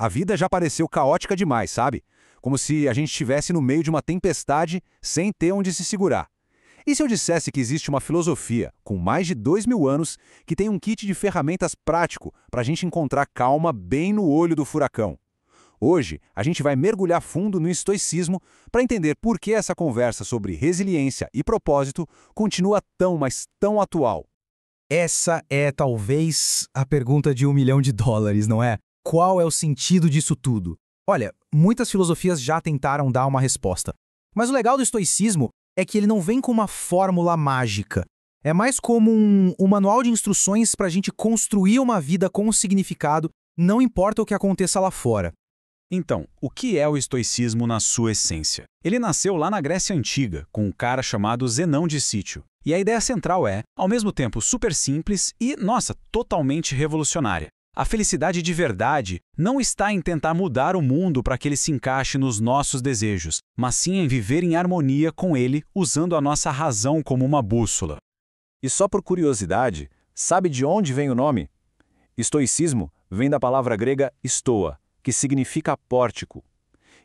A vida já pareceu caótica demais, sabe? Como se a gente estivesse no meio de uma tempestade sem ter onde se segurar. E se eu dissesse que existe uma filosofia com mais de 2000 anos que tem um kit de ferramentas prático para a gente encontrar calma bem no olho do furacão? Hoje, a gente vai mergulhar fundo no estoicismo para entender por que essa conversa sobre resiliência e propósito continua tão, mas tão atual. Essa é talvez a pergunta de US$ 1 milhão, não é? Qual é o sentido disso tudo? Olha, muitas filosofias já tentaram dar uma resposta. Mas o legal do estoicismo é que ele não vem com uma fórmula mágica. É mais como um manual de instruções para a gente construir uma vida com significado, não importa o que aconteça lá fora. Então, o que é o estoicismo na sua essência? Ele nasceu lá na Grécia Antiga, com um cara chamado Zenão de Cítio. E a ideia central é, ao mesmo tempo, super simples e, nossa, totalmente revolucionária. A felicidade de verdade não está em tentar mudar o mundo para que ele se encaixe nos nossos desejos, mas sim em viver em harmonia com ele, usando a nossa razão como uma bússola. E só por curiosidade, sabe de onde vem o nome? Estoicismo vem da palavra grega stoa, que significa pórtico.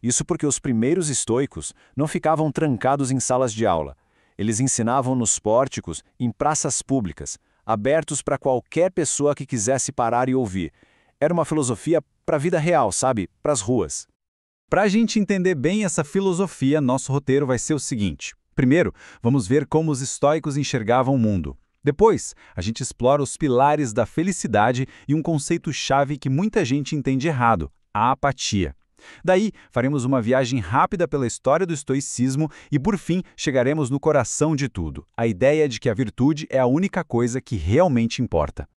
Isso porque os primeiros estoicos não ficavam trancados em salas de aula. Eles ensinavam nos pórticos, em praças públicas, abertos para qualquer pessoa que quisesse parar e ouvir. Era uma filosofia para a vida real, sabe? Para as ruas. Para a gente entender bem essa filosofia, nosso roteiro vai ser o seguinte. Primeiro, vamos ver como os estoicos enxergavam o mundo. Depois, a gente explora os pilares da felicidade e um conceito-chave que muita gente entende errado, a apatia. Daí, faremos uma viagem rápida pela história do estoicismo e, por fim, chegaremos no coração de tudo, a ideia de que a virtude é a única coisa que realmente importa.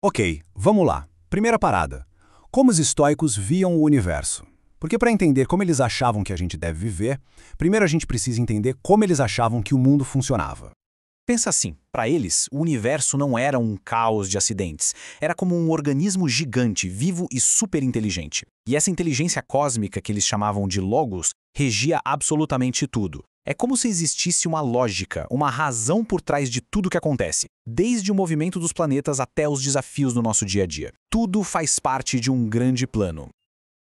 Ok, vamos lá. Primeira parada. Como os estoicos viam o universo? Porque para entender como eles achavam que a gente deve viver, primeiro a gente precisa entender como eles achavam que o mundo funcionava. Pensa assim, para eles, o universo não era um caos de acidentes. Era como um organismo gigante, vivo e super inteligente. E essa inteligência cósmica que eles chamavam de logos regia absolutamente tudo. É como se existisse uma lógica, uma razão por trás de tudo que acontece, desde o movimento dos planetas até os desafios do nosso dia a dia. Tudo faz parte de um grande plano.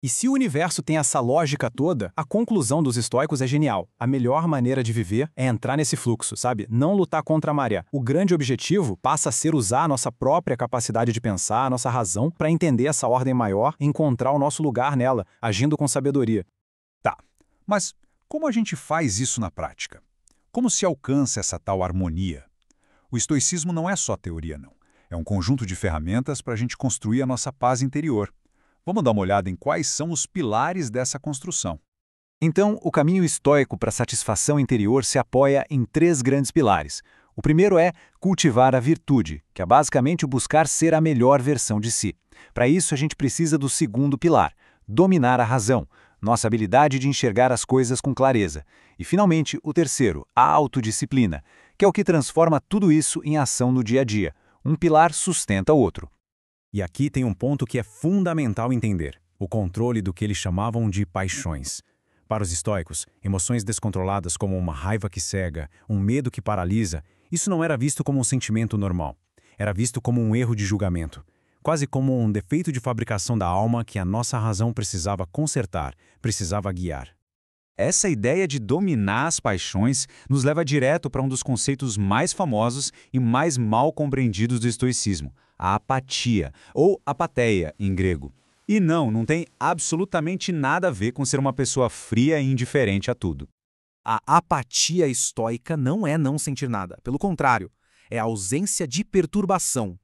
E se o universo tem essa lógica toda, a conclusão dos estoicos é genial. A melhor maneira de viver é entrar nesse fluxo, sabe? Não lutar contra a maré. O grande objetivo passa a ser usar a nossa própria capacidade de pensar, a nossa razão, para entender essa ordem maior e encontrar o nosso lugar nela, agindo com sabedoria. Tá, mas como a gente faz isso na prática? Como se alcança essa tal harmonia? O estoicismo não é só teoria, não. É um conjunto de ferramentas para a gente construir a nossa paz interior. Vamos dar uma olhada em quais são os pilares dessa construção. Então, o caminho estoico para a satisfação interior se apoia em 3 grandes pilares. O primeiro é cultivar a virtude, que é basicamente o buscar ser a melhor versão de si. Para isso, a gente precisa do segundo pilar, dominar a razão, nossa habilidade de enxergar as coisas com clareza. E, finalmente, o terceiro, a autodisciplina, que é o que transforma tudo isso em ação no dia a dia. Um pilar sustenta o outro. E aqui tem um ponto que é fundamental entender: o controle do que eles chamavam de paixões. Para os estoicos, emoções descontroladas como uma raiva que cega, um medo que paralisa, isso não era visto como um sentimento normal. Era visto como um erro de julgamento, quase como um defeito de fabricação da alma que a nossa razão precisava consertar, precisava guiar. Essa ideia de dominar as paixões nos leva direto para um dos conceitos mais famosos e mais mal compreendidos do estoicismo, a apatia, ou apatheia em grego. E não tem absolutamente nada a ver com ser uma pessoa fria e indiferente a tudo. A apatia estoica não é não sentir nada. Pelo contrário, é a ausência de perturbação.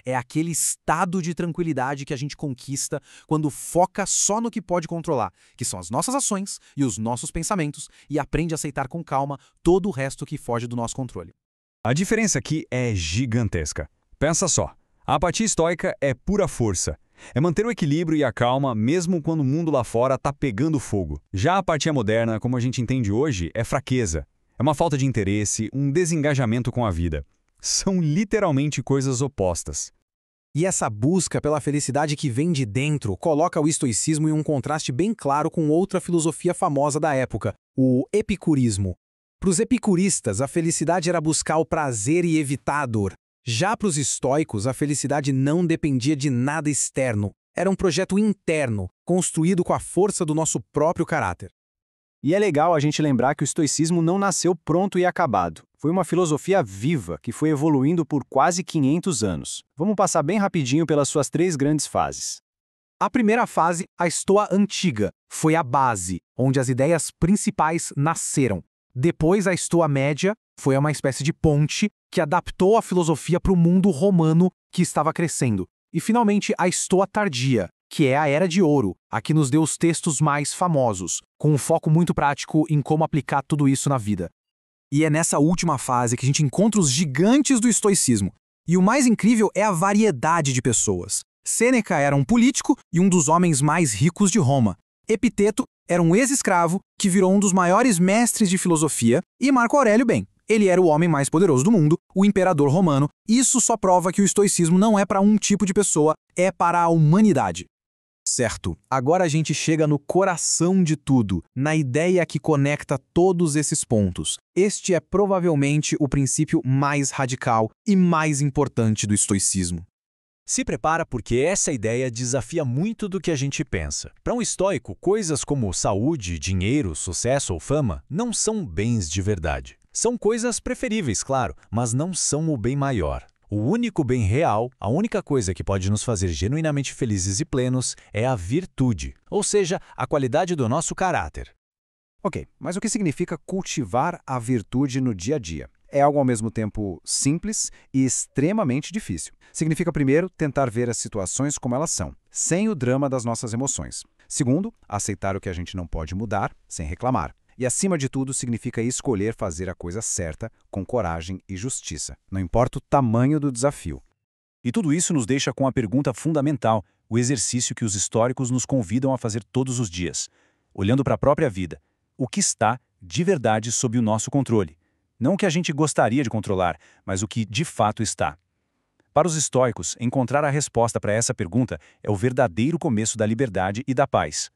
É aquele estado de tranquilidade que a gente conquista quando foca só no que pode controlar, que são as nossas ações e os nossos pensamentos, e aprende a aceitar com calma todo o resto que foge do nosso controle. A diferença aqui é gigantesca. Pensa só, a apatia estoica é pura força. É manter o equilíbrio e a calma mesmo quando o mundo lá fora está pegando fogo. Já a apatia moderna, como a gente entende hoje, é fraqueza. É uma falta de interesse, um desengajamento com a vida. São literalmente coisas opostas. E essa busca pela felicidade que vem de dentro coloca o estoicismo em um contraste bem claro com outra filosofia famosa da época, o epicurismo. Para os epicuristas, a felicidade era buscar o prazer e evitar a dor. Já para os estoicos, a felicidade não dependia de nada externo. Era um projeto interno, construído com a força do nosso próprio caráter. E é legal a gente lembrar que o estoicismo não nasceu pronto e acabado. Foi uma filosofia viva que foi evoluindo por quase 500 anos. Vamos passar bem rapidinho pelas suas 3 grandes fases. A primeira fase, a Estoa Antiga, foi a base, onde as ideias principais nasceram. Depois, a Estoa Média foi uma espécie de ponte que adaptou a filosofia para o mundo romano que estava crescendo. E, finalmente, a Estoa Tardia, que é a Era de Ouro, a que nos deu os textos mais famosos, com um foco muito prático em como aplicar tudo isso na vida. E é nessa última fase que a gente encontra os gigantes do estoicismo. E o mais incrível é a variedade de pessoas. Sêneca era um político e um dos homens mais ricos de Roma. Epiteto era um ex-escravo que virou um dos maiores mestres de filosofia. E Marco Aurélio, bem, ele era o homem mais poderoso do mundo, o imperador romano. Isso só prova que o estoicismo não é para um tipo de pessoa, é para a humanidade. Certo, agora a gente chega no coração de tudo, na ideia que conecta todos esses pontos. Este é provavelmente o princípio mais radical e mais importante do estoicismo. Se prepara porque essa ideia desafia muito do que a gente pensa. Para um estoico, coisas como saúde, dinheiro, sucesso ou fama não são bens de verdade. São coisas preferíveis, claro, mas não são o bem maior. O único bem real, a única coisa que pode nos fazer genuinamente felizes e plenos é a virtude, ou seja, a qualidade do nosso caráter. Ok, mas o que significa cultivar a virtude no dia a dia? É algo ao mesmo tempo simples e extremamente difícil. Significa, primeiro, tentar ver as situações como elas são, sem o drama das nossas emoções. Segundo, aceitar o que a gente não pode mudar, sem reclamar. E, acima de tudo, significa escolher fazer a coisa certa, com coragem e justiça. Não importa o tamanho do desafio. E tudo isso nos deixa com a pergunta fundamental, o exercício que os históricos nos convidam a fazer todos os dias. Olhando para a própria vida, o que está, de verdade, sob o nosso controle? Não o que a gente gostaria de controlar, mas o que de fato está. Para os estoicos, encontrar a resposta para essa pergunta é o verdadeiro começo da liberdade e da paz.